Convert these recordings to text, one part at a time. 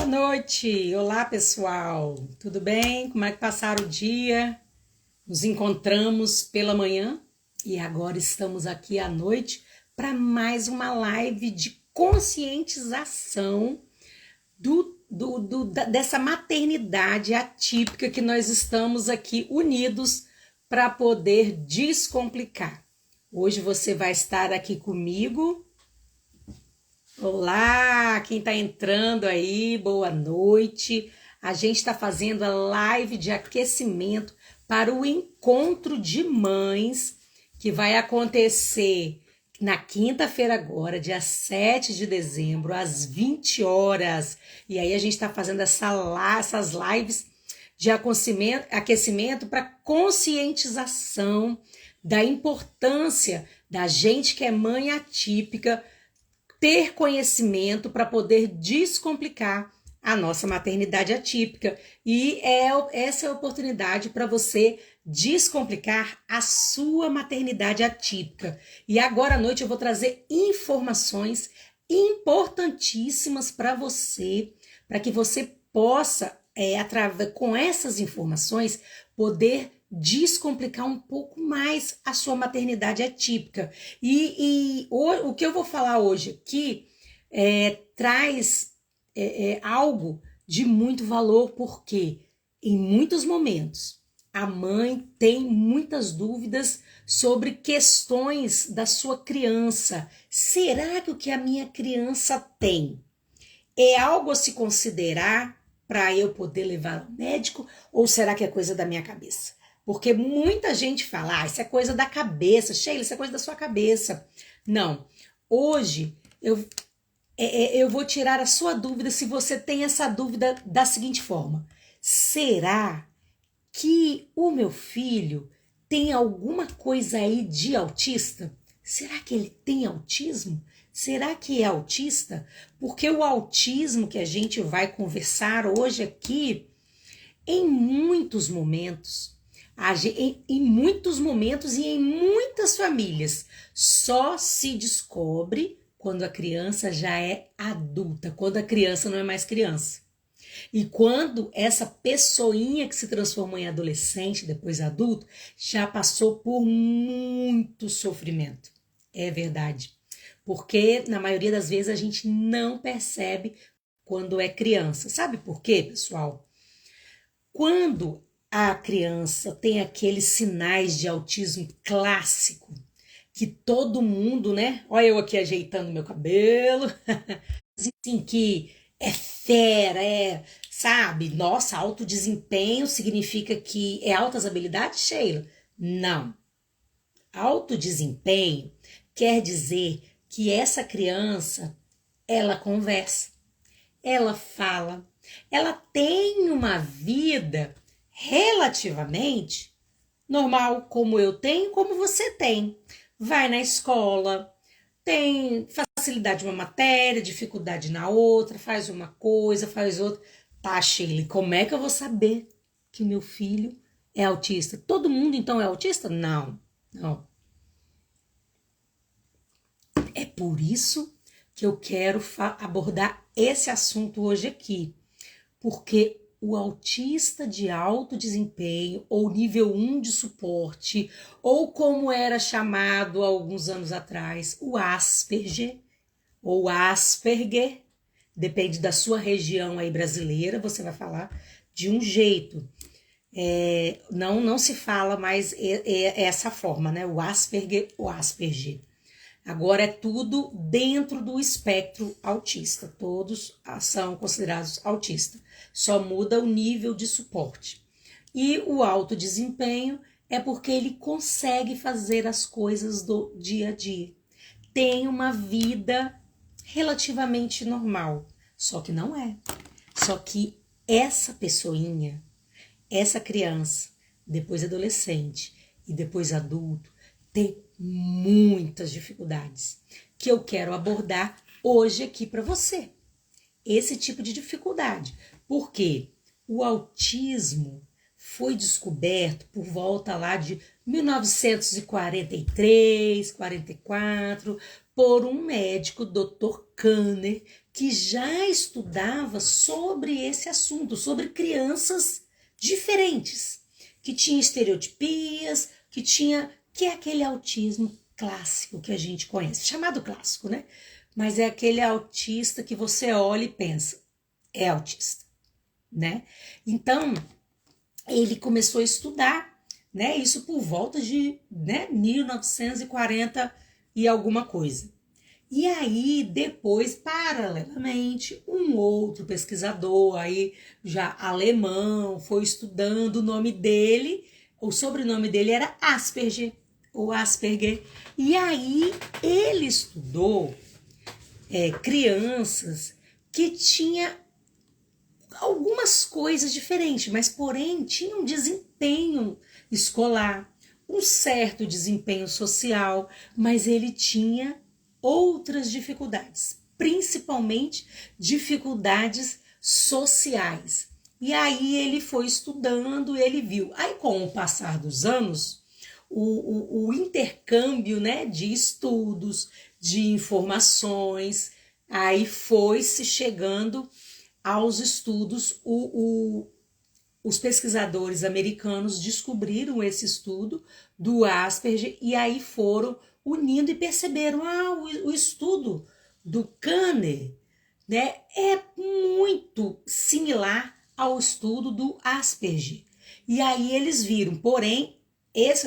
Boa noite! Olá, pessoal! Tudo bem? Como é que passaram o dia? Nos encontramos pela manhã e agora estamos aqui à noite para mais uma live de conscientização dessa maternidade atípica que nós estamos aqui unidos para poder descomplicar. Hoje você vai estar aqui comigo. Olá, quem está entrando aí, boa noite. A gente está fazendo a live de aquecimento para o encontro de mães que vai acontecer na quinta-feira agora, dia 7 de dezembro, às 20 horas. E aí a gente está fazendo essas lives de aquecimento para conscientização da importância da gente que é mãe atípica ter conhecimento para poder descomplicar a nossa maternidade atípica. E essa é a oportunidade para você descomplicar a sua maternidade atípica. E agora à noite eu vou trazer informações importantíssimas para você, para que você possa, com essas informações, poder descomplicar um pouco mais a sua maternidade atípica. E o que eu vou falar hoje aqui traz algo de muito valor, porque em muitos momentos a mãe tem muitas dúvidas sobre questões da sua criança. Será que o que a minha criança tem é algo a se considerar para eu poder levar ao médico, ou será que é coisa da minha cabeça? Porque muita gente fala, isso é coisa da cabeça, Sheila, isso é coisa da sua cabeça. Não, hoje eu vou tirar a sua dúvida, se você tem essa dúvida da seguinte forma: será que o meu filho tem alguma coisa aí de autista? Será que ele tem autismo? Será que é autista? Porque o autismo que a gente vai conversar hoje aqui, em muitos momentos e em muitas famílias, só se descobre quando a criança já é adulta, quando a criança não é mais criança. E quando essa pessoinha que se transformou em adolescente, depois adulto, já passou por muito sofrimento. É verdade. Porque na maioria das vezes a gente não percebe quando é criança. Sabe por quê, pessoal? Quando a criança tem aqueles sinais de autismo clássico, que todo mundo, né? Olha eu aqui ajeitando meu cabelo, assim, que é fera, sabe? Nossa, alto desempenho significa que é altas habilidades, Sheila? Não. Alto desempenho quer dizer que essa criança, ela conversa, ela fala, ela tem uma vida relativamente normal, como eu tenho, como você tem. Vai na escola, tem facilidade em uma matéria, dificuldade na outra, faz uma coisa, faz outra. Tá, Sheila, como é que eu vou saber que meu filho é autista? Todo mundo então é autista? Não. É por isso que eu quero abordar esse assunto hoje aqui, porque o autista de alto desempenho, ou nível 1 de suporte, ou como era chamado há alguns anos atrás, o Asperger, ou Asperger, depende da sua região aí brasileira, você vai falar de um jeito. Não se fala mais essa forma, né? O Asperger, o Asperger. Agora é tudo dentro do espectro autista. Todos são considerados autistas. Só muda o nível de suporte. E o alto desempenho é porque ele consegue fazer as coisas do dia a dia. Tem uma vida relativamente normal. Só que não é. Só que essa pessoinha, essa criança, depois adolescente e depois adulto, tem muitas dificuldades que eu quero abordar hoje aqui para você. Esse tipo de dificuldade. Porque o autismo foi descoberto por volta lá de 1943, 44, por um médico, Dr. Kanner, que já estudava sobre esse assunto, sobre crianças diferentes, que tinha estereotipias, que é aquele autismo clássico que a gente conhece, chamado clássico, né? Mas é aquele autista que você olha e pensa, é autista, né? Então, ele começou a estudar, né? Isso por volta de 1940 e alguma coisa. E aí, depois, paralelamente, um outro pesquisador aí, já alemão, foi estudando o nome dele, o sobrenome dele era Asperger, ou Asperger. E aí, ele estudou crianças que tinham algumas coisas diferentes, mas porém tinham um desempenho escolar, um certo desempenho social, mas ele tinha outras dificuldades, principalmente dificuldades sociais. E aí ele foi estudando, ele viu. Aí com o passar dos anos, o intercâmbio, né, de estudos, de informações, aí foi se chegando aos estudos. Os pesquisadores americanos descobriram esse estudo do Asperger e aí foram unindo e perceberam, o estudo do Kanner, né, é muito similar ao estudo do Asperger. E aí eles viram, porém, esse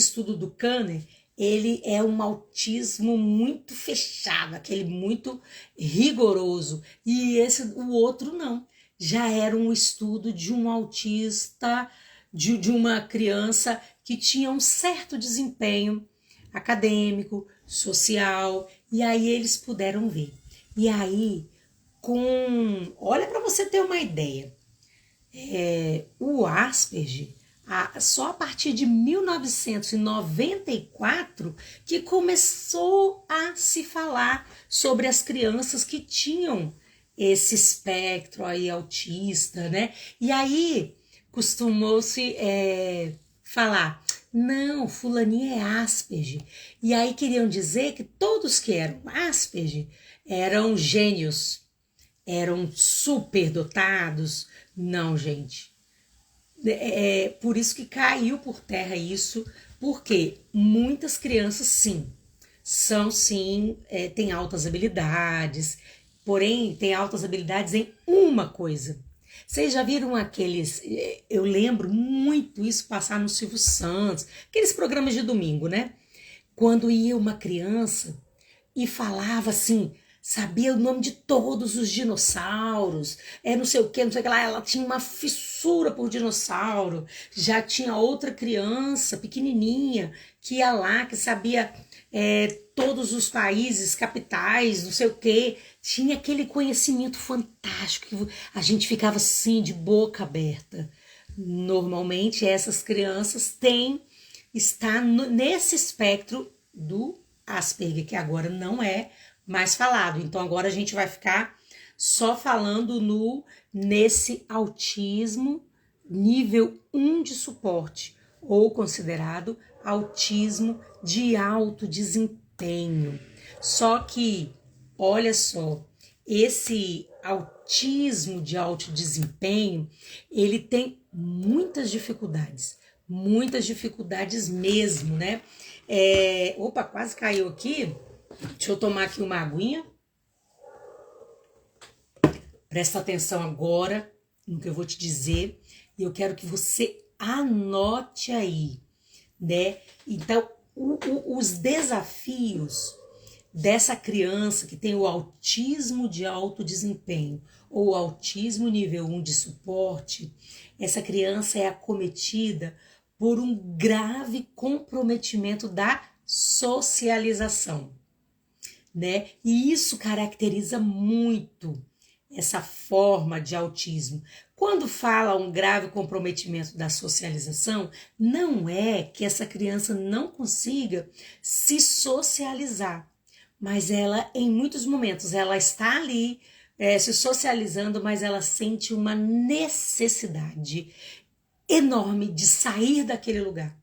estudo do Kanner, ele é um autismo muito fechado, aquele muito rigoroso, e o outro não. Já era um estudo de um autista, de uma criança que tinha um certo desempenho acadêmico, social, e aí eles puderam ver. E aí, olha para você ter uma ideia, o Asperger, só a partir de 1994 que começou a se falar sobre as crianças que tinham esse espectro aí autista, né? E aí costumou-se falar, não, fulaninha é Asperger. E aí queriam dizer que todos que eram Asperger eram gênios, eram superdotados. Não, gente. Por isso que caiu por terra isso, porque muitas crianças, sim, têm altas habilidades, porém têm altas habilidades em uma coisa. Vocês já viram eu lembro muito isso passar no Silvio Santos, aqueles programas de domingo, né? Quando ia uma criança e falava assim, sabia o nome de todos os dinossauros, não sei o que, não sei o que lá, ela tinha uma fissura por dinossauro. Já tinha outra criança pequenininha que ia lá, que sabia todos os países, capitais, não sei o que, tinha aquele conhecimento fantástico que a gente ficava assim de boca aberta. Normalmente essas crianças está nesse espectro do Asperger, que agora não é mais falado. Então agora a gente vai ficar só falando nesse autismo nível 1 de suporte, ou considerado autismo de alto desempenho. Só que, olha só, esse autismo de alto desempenho, ele tem muitas dificuldades mesmo, né? Opa, quase caiu aqui. Deixa eu tomar aqui uma aguinha. Presta atenção agora no que eu vou te dizer. E eu quero que você anote aí, né? Então, os desafios dessa criança que tem o autismo de alto desempenho ou autismo nível 1 de suporte, essa criança é acometida por um grave comprometimento da socialização, né? E isso caracteriza muito essa forma de autismo. Quando fala um grave comprometimento da socialização, não é que essa criança não consiga se socializar, mas ela, em muitos momentos, ela está ali se socializando, mas ela sente uma necessidade enorme de sair daquele lugar,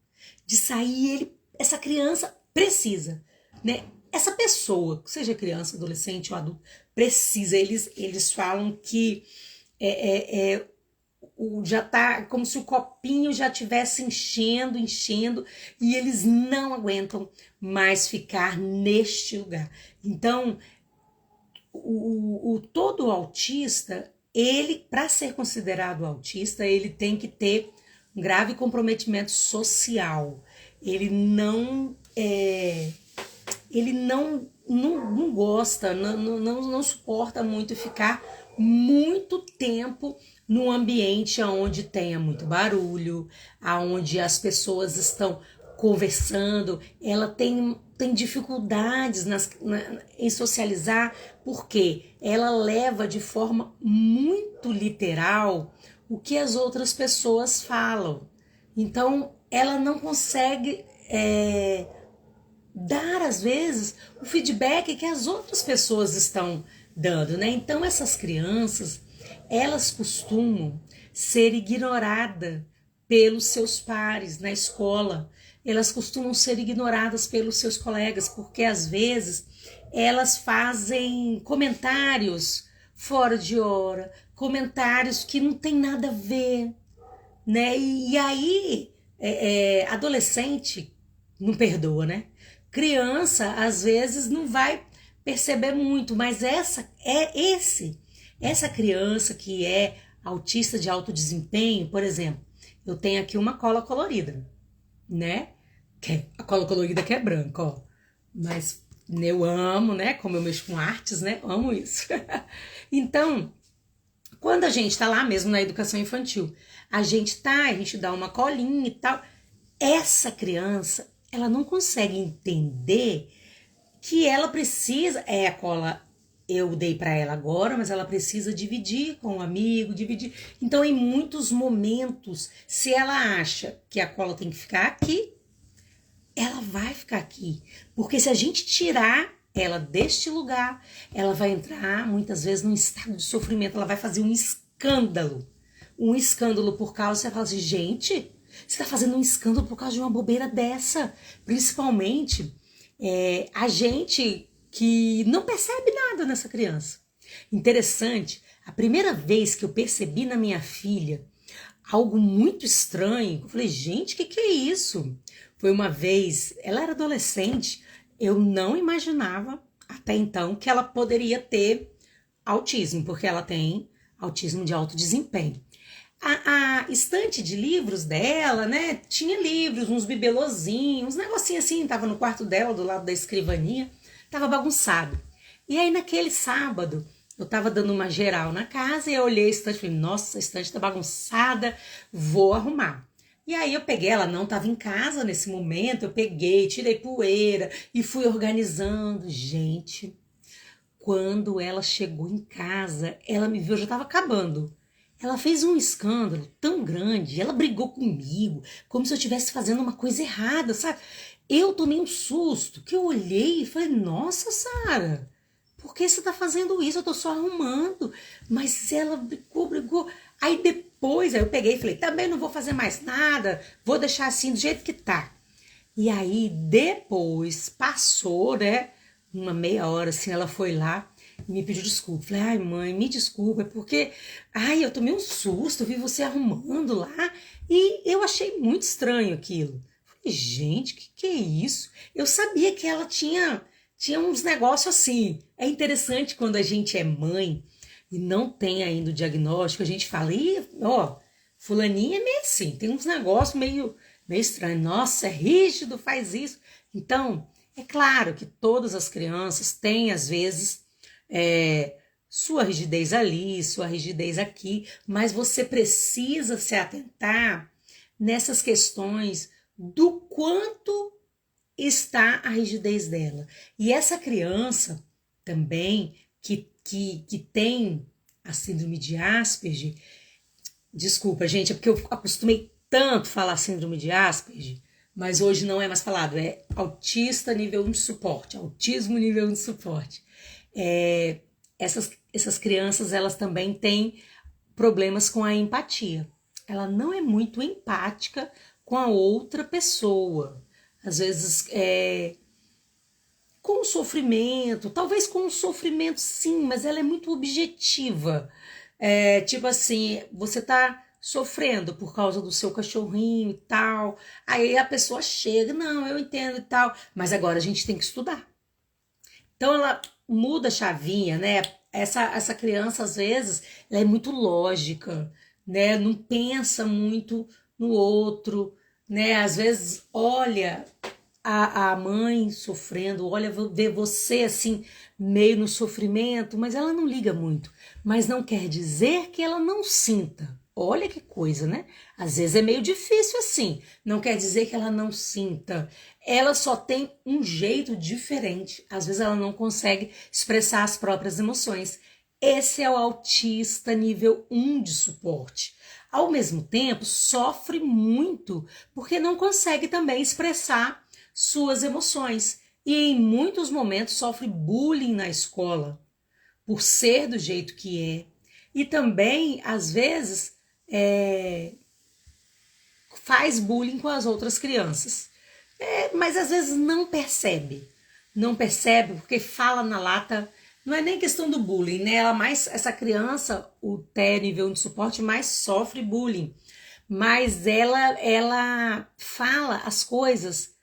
de sair. Essa criança precisa, né? essa pessoa, seja criança, adolescente ou adulto, precisa, eles falam que já tá como se o copinho já tivesse enchendo, e eles não aguentam mais ficar neste lugar. Então, todo autista, ele, para ser considerado autista, ele tem que ter um grave comprometimento social. Ele não gosta, não suporta muito ficar muito tempo num ambiente onde tenha muito barulho, onde as pessoas estão conversando. Ela tem dificuldades em socializar, porque ela leva de forma muito literal o que as outras pessoas falam. Então, ela não consegue dar, às vezes, o feedback que as outras pessoas estão dando, né? Então, essas crianças, elas costumam ser ignoradas pelos seus pares na escola. Elas costumam ser ignoradas pelos seus colegas, porque, às vezes, elas fazem comentários fora de hora, comentários que não tem nada a ver, né? E aí, adolescente não perdoa, né? Criança, às vezes, não vai perceber muito, mas essa criança que é autista de alto desempenho, por exemplo, eu tenho aqui uma cola colorida, né? A cola colorida que é branca, ó. Mas eu amo, né? Como eu mexo com artes, né? Amo isso. Então, quando a gente tá lá mesmo na educação infantil, a gente dá uma colinha e tal. Essa criança, ela não consegue entender que ela precisa, a cola eu dei para ela agora, mas ela precisa dividir com um amigo, dividir. Então, em muitos momentos, se ela acha que a cola tem que ficar aqui, ela vai ficar aqui. Porque se a gente tirar ela deste lugar, ela vai entrar muitas vezes num estado de sofrimento, ela vai fazer um escândalo por causa, você fala assim, gente, você tá fazendo um escândalo por causa de uma bobeira dessa. Principalmente a gente que não percebe nada nessa criança. Interessante, a primeira vez que eu percebi na minha filha algo muito estranho, eu falei, gente, o que é isso? Foi uma vez, ela era adolescente, eu não imaginava até então que ela poderia ter autismo, porque ela tem autismo de alto desempenho. A estante de livros dela, né, tinha livros, uns bibelozinhos, uns negocinhos assim, tava no quarto dela, do lado da escrivaninha, tava bagunçado. E aí naquele sábado, eu tava dando uma geral na casa e eu olhei a estante e falei, nossa, a estante tá bagunçada, vou arrumar. E aí eu peguei, ela não tava em casa nesse momento, eu peguei, tirei poeira e fui organizando. Gente, quando ela chegou em casa, ela me viu, eu já tava acabando. Ela fez um escândalo tão grande, ela brigou comigo, como se eu estivesse fazendo uma coisa errada, sabe? Eu tomei um susto, que eu olhei e falei, nossa, Sara, por que você tá fazendo isso? Eu tô só arrumando. Mas ela brigou. Aí depois, eu peguei e falei, também não vou fazer mais nada, vou deixar assim do jeito que tá. E aí depois, passou, né, uma meia hora assim, ela foi lá e me pediu desculpa. Falei, ai mãe, me desculpa, é porque, eu tomei um susto, vi você arrumando lá e eu achei muito estranho aquilo. Falei, gente, que é isso? Eu sabia que ela tinha uns negócios assim. É interessante quando a gente é mãe e não tem ainda o diagnóstico, a gente fala, fulaninha é meio assim, tem uns negócios meio estranhos. Nossa, é rígido, faz isso. Então, é claro que todas as crianças têm, às vezes, sua rigidez ali, sua rigidez aqui, mas você precisa se atentar nessas questões do quanto está a rigidez dela. E essa criança também que tem a síndrome de Asperger, desculpa, gente, é porque eu acostumei tanto falar síndrome de Asperger, mas hoje não é mais falado, é autista nível 1 de suporte, autismo nível 1 de suporte. Essas crianças, elas também têm problemas com a empatia. Ela não é muito empática com a outra pessoa. Às vezes, com sofrimento, talvez com sofrimento sim, mas ela é muito objetiva. Tipo assim, você tá sofrendo por causa do seu cachorrinho e tal, aí a pessoa chega, não, eu entendo e tal, mas agora a gente tem que estudar. Então ela muda a chavinha, né? Essa criança, às vezes, ela é muito lógica, né? Não pensa muito no outro, né? Às vezes olha a mãe sofrendo, olha, vê você assim, meio no sofrimento, mas ela não liga muito. Mas não quer dizer que ela não sinta. Olha que coisa, né? Às vezes é meio difícil assim. Não quer dizer que ela não sinta. Ela só tem um jeito diferente. Às vezes ela não consegue expressar as próprias emoções. Esse é o autista nível 1 de suporte. Ao mesmo tempo, sofre muito porque não consegue também expressar suas emoções. E em muitos momentos sofre bullying na escola por ser do jeito que é. E também, às vezes, faz bullying com as outras crianças. Mas às vezes não percebe. Não percebe porque fala na lata. Não é nem questão do bullying, né? Essa criança, o T nível de suporte, mais sofre bullying. Mas ela fala as coisas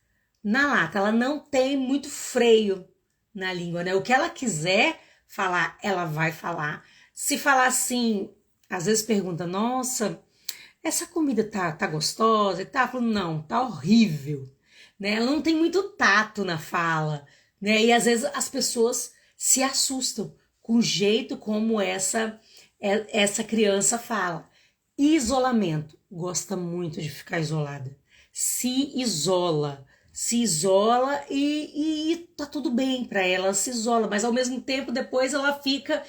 na lata. Ela não tem muito freio na língua, né? O que ela quiser falar, ela vai falar. Se falar assim, às vezes pergunta, nossa, essa comida tá gostosa? E tá falando, não, tá horrível. Né? Ela não tem muito tato na fala, né? E às vezes as pessoas se assustam com o jeito como essa criança fala. Isolamento, gosta muito de ficar isolada. Se isola e tá tudo bem para ela, se isola, mas ao mesmo tempo depois ela fica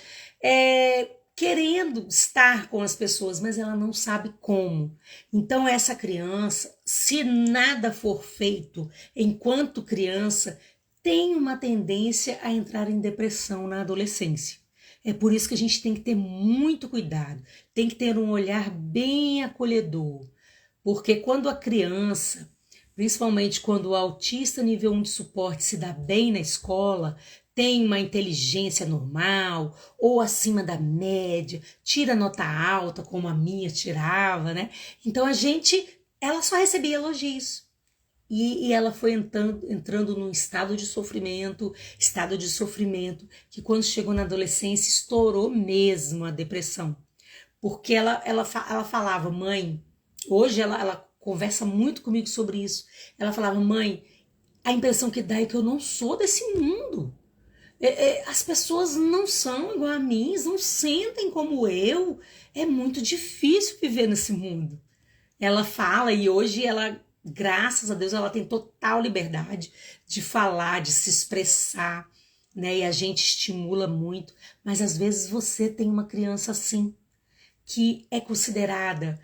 querendo estar com as pessoas, mas ela não sabe como. Então essa criança, se nada for feito enquanto criança, tem uma tendência a entrar em depressão na adolescência. É por isso que a gente tem que ter muito cuidado, tem que ter um olhar bem acolhedor, porque quando a criança, principalmente quando o autista nível 1 de suporte se dá bem na escola, tem uma inteligência normal ou acima da média, tira nota alta como a minha tirava, né? Então ela só recebia elogios. E ela foi entrando num estado de sofrimento, que quando chegou na adolescência estourou mesmo a depressão. Porque ela falava, mãe, hoje ela conversa muito comigo sobre isso. Ela falava, mãe, a impressão que dá é que eu não sou desse mundo. As pessoas não são igual a mim, não sentem como eu. É muito difícil viver nesse mundo. Ela fala e hoje ela, graças a Deus, ela tem total liberdade de falar, de se expressar, né? E a gente estimula muito. Mas às vezes você tem uma criança assim, que é considerada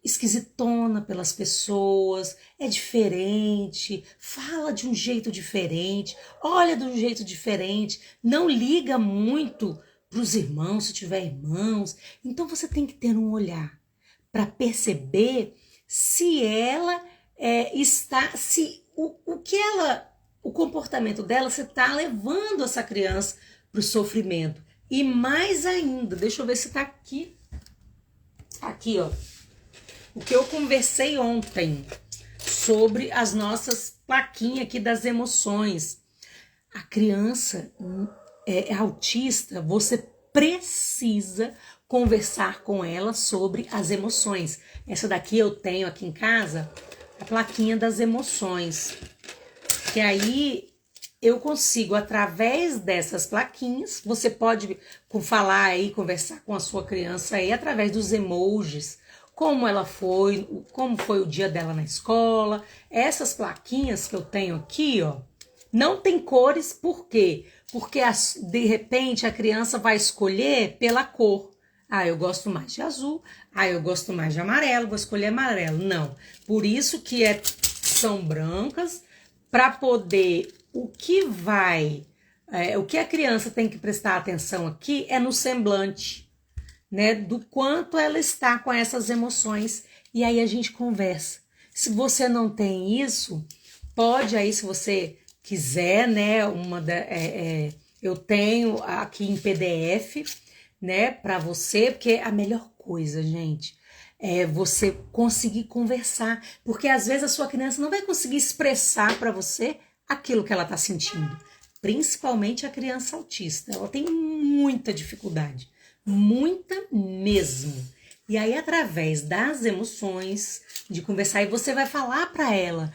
esquisitona pelas pessoas, é diferente, fala de um jeito diferente, olha de um jeito diferente, não liga muito para os irmãos, se tiver irmãos. Então você tem que ter um olhar para perceber se ela o comportamento dela, você está levando essa criança para o sofrimento. E mais ainda, deixa eu ver se está aqui. Aqui, ó. O que eu conversei ontem sobre as nossas plaquinhas aqui das emoções. A criança é autista, você precisa conversar com ela sobre as emoções. Essa daqui eu tenho aqui em casa, a plaquinha das emoções. Que aí eu consigo, através dessas plaquinhas, você pode falar aí, conversar com a sua criança aí, através dos emojis, como ela foi, como foi o dia dela na escola. Essas plaquinhas que eu tenho aqui, ó, não tem cores, por quê? Porque de repente a criança vai escolher pela cor. Ah, eu gosto mais de azul, eu gosto mais de amarelo, vou escolher amarelo. Não, por isso que são brancas, para poder, o que a criança tem que prestar atenção aqui é no semblante, né, do quanto ela está com essas emoções, e aí a gente conversa. Se você não tem isso, pode aí, se você quiser, né, eu tenho aqui em PDF, né, para você, porque a melhor coisa, gente, é você conseguir conversar, porque às vezes a sua criança não vai conseguir expressar para você aquilo que ela está sentindo, principalmente a criança autista, ela tem muita dificuldade, muita mesmo. E aí, através das emoções, de conversar, e você vai falar para ela,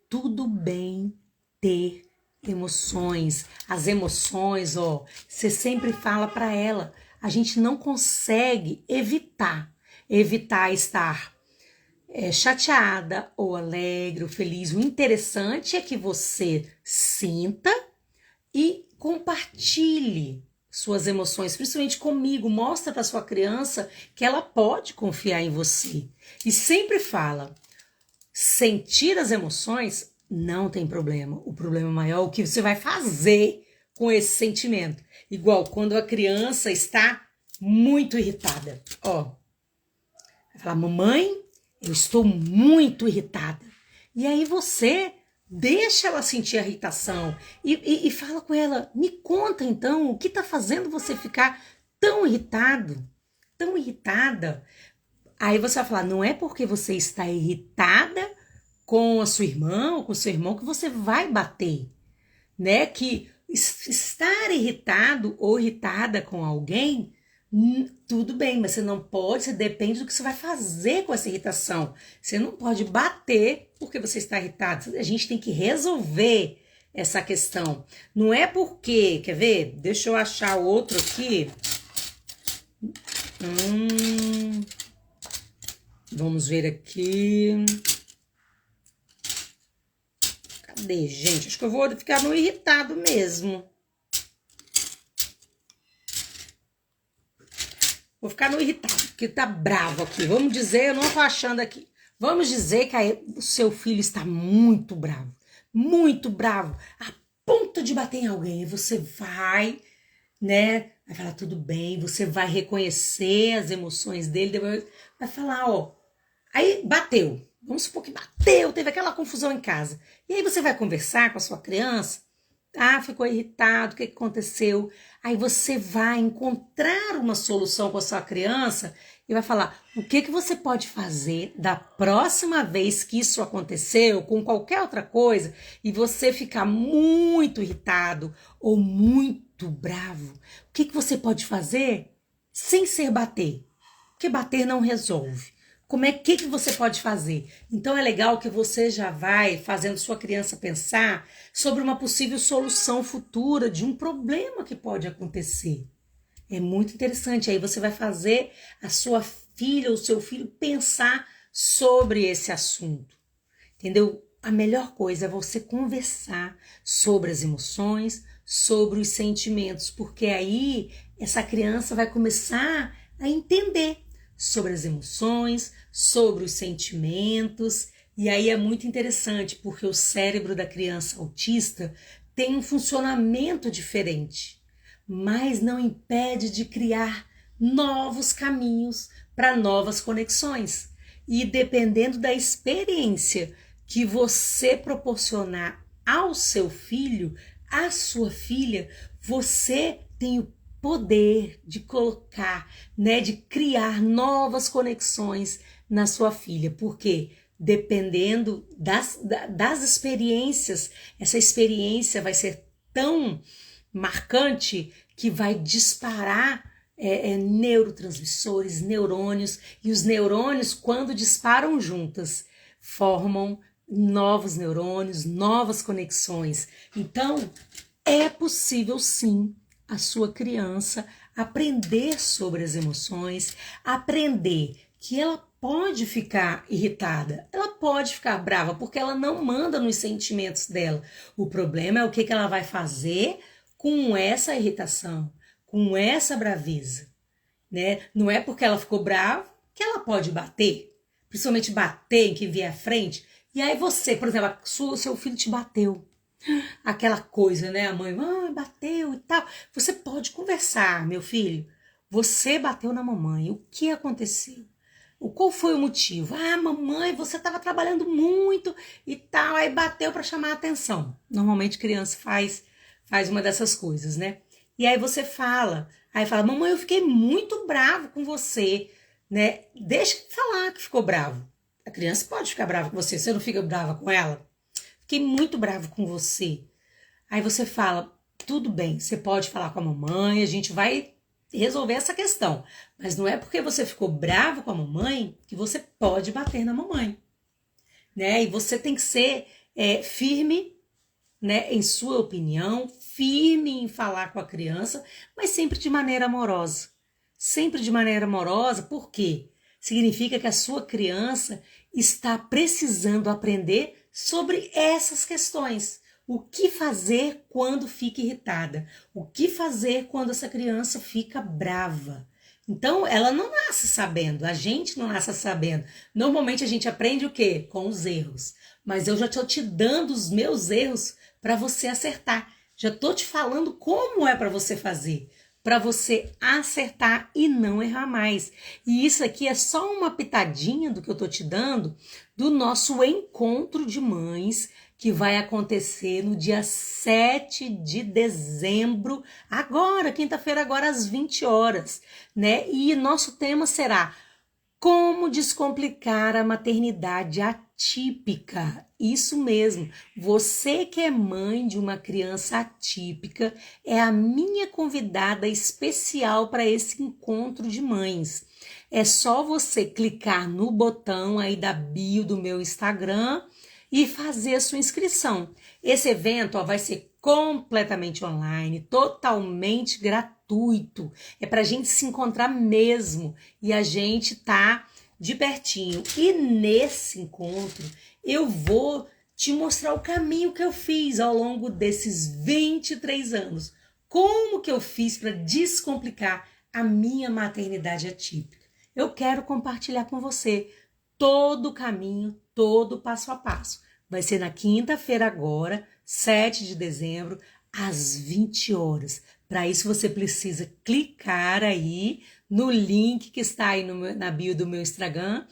tudo bem ter emoções. As emoções, ó, você sempre fala para ela. A gente não consegue evitar estar chateada ou alegre ou feliz. O interessante é que você sinta e compartilhe suas emoções, principalmente comigo. Mostra para sua criança que ela pode confiar em você. E sempre fala, sentir as emoções não tem problema. O problema maior é o que você vai fazer com esse sentimento. Igual quando a criança está muito irritada. Ó, vai falar, mamãe, eu estou muito irritada. E aí você deixa ela sentir a irritação e fala com ela, me conta então, o que está fazendo você ficar tão irritado, tão irritada? Aí você vai falar, não é porque você está irritada com a sua irmã ou com o seu irmão que você vai bater, né? Que estar irritado ou irritada com alguém, tudo bem, mas você não pode, você depende do que você vai fazer com essa irritação. Você não pode bater porque você está irritado. A gente tem que resolver essa questão. Não é porque, quer ver? Deixa eu achar outro aqui. Vamos ver aqui. Cadê, gente? Acho que eu vou ficar no irritado mesmo. Vou ficar no irritado, porque tá bravo aqui. Vamos dizer, eu não tô achando aqui. Vamos dizer que o seu filho está muito bravo, a ponto de bater em alguém. E você vai, né? Vai falar, tudo bem, você vai reconhecer as emoções dele, depois vai falar, ó, aí bateu. Vamos supor que bateu, teve aquela confusão em casa. E aí você vai conversar com a sua criança. Ah, ficou irritado, o que aconteceu? Aí você vai encontrar uma solução com a sua criança e vai falar, o que você pode fazer da próxima vez que isso aconteceu, com qualquer outra coisa, e você ficar muito irritado ou muito bravo. O que você pode fazer sem ser bater? Porque bater não resolve. Como é que você pode fazer? Então é legal que você já vai fazendo sua criança pensar sobre uma possível solução futura de um problema que pode acontecer. É muito interessante. Aí você vai fazer a sua filha ou seu filho pensar sobre esse assunto. Entendeu? A melhor coisa é você conversar sobre as emoções, sobre os sentimentos, porque aí essa criança vai começar a entender sobre as emoções, sobre os sentimentos, e aí é muito interessante, porque o cérebro da criança autista tem um funcionamento diferente, mas não impede de criar novos caminhos para novas conexões. E dependendo da experiência que você proporcionar ao seu filho, à sua filha, você tem o poder de colocar, né, de criar novas conexões na sua filha, porque dependendo das experiências, essa experiência vai ser tão marcante que vai disparar neurotransmissores, neurônios, e os neurônios, quando disparam juntas, formam novos neurônios, novas conexões. Então, é possível sim a sua criança aprender sobre as emoções, aprender que ela pode ficar irritada, ela pode ficar brava, porque ela não manda nos sentimentos dela. O problema é o que ela vai fazer com essa irritação, com essa braveza, né? Não é porque ela ficou brava que ela pode bater, principalmente bater em quem vier à frente. E aí você, por exemplo, seu filho te bateu. Aquela coisa, né? A mãe, bateu e tal. Você pode conversar, meu filho. Você bateu na mamãe. O que aconteceu? Qual foi o motivo? Ah, mamãe, você estava trabalhando muito e tal, aí bateu para chamar a atenção. Normalmente criança faz uma dessas coisas, né? E aí você fala, mamãe, eu fiquei muito bravo com você, né? Deixa eu falar que ficou bravo. A criança pode ficar brava com você não fica brava com ela? Fiquei muito bravo com você. Aí você fala, tudo bem, você pode falar com a mamãe, a gente vai resolver essa questão. Mas não é porque você ficou bravo com a mamãe que você pode bater na mamãe, né? E você tem que ser firme, né, em sua opinião, firme em falar com a criança, mas sempre de maneira amorosa. Sempre de maneira amorosa, por quê? Significa que a sua criança está precisando aprender sobre essas questões. O que fazer quando fica irritada? O que fazer quando essa criança fica brava? Então, ela não nasce sabendo, a gente não nasce sabendo. Normalmente a gente aprende o quê? Com os erros. Mas eu já estou te dando os meus erros para você acertar. Já estou te falando como é para você fazer, para você acertar e não errar mais. E isso aqui é só uma pitadinha do que eu estou te dando do nosso encontro de mães, que vai acontecer no dia 7 de dezembro, agora, quinta-feira, agora às 20 horas, né? E nosso tema será como descomplicar a maternidade atípica. Isso mesmo, você que é mãe de uma criança atípica é a minha convidada especial para esse encontro de mães. É só você clicar no botão aí da bio do meu Instagram e fazer a sua inscrição. Esse evento vai ser completamente online, totalmente gratuito. É para a gente se encontrar mesmo e a gente tá de pertinho. E nesse encontro eu vou te mostrar o caminho que eu fiz ao longo desses 23 anos. Como que eu fiz para descomplicar a minha maternidade atípica. Eu quero compartilhar com você todo o caminho, todo o passo a passo. Vai ser na quinta-feira agora, 7 de dezembro, às 20 horas. Para isso você precisa clicar aí no link que está aí na bio do meu Instagram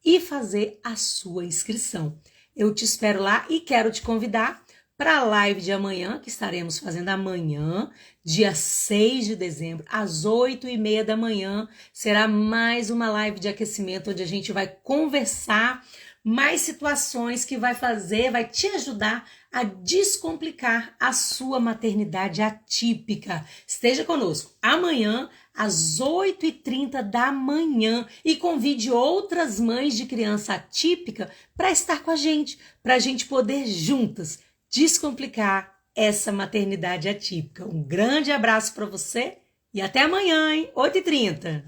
e fazer a sua inscrição. Eu te espero lá e quero te convidar para a live de amanhã, que estaremos fazendo amanhã, dia 6 de dezembro, às 8h30 da manhã. Será mais uma live de aquecimento, onde a gente vai conversar mais situações que vai te ajudar a descomplicar a sua maternidade atípica. Esteja conosco amanhã, às 8h30 da manhã, e convide outras mães de criança atípica para estar com a gente poder juntas descomplicar essa maternidade atípica. Um grande abraço para você e até amanhã, hein? 8h30.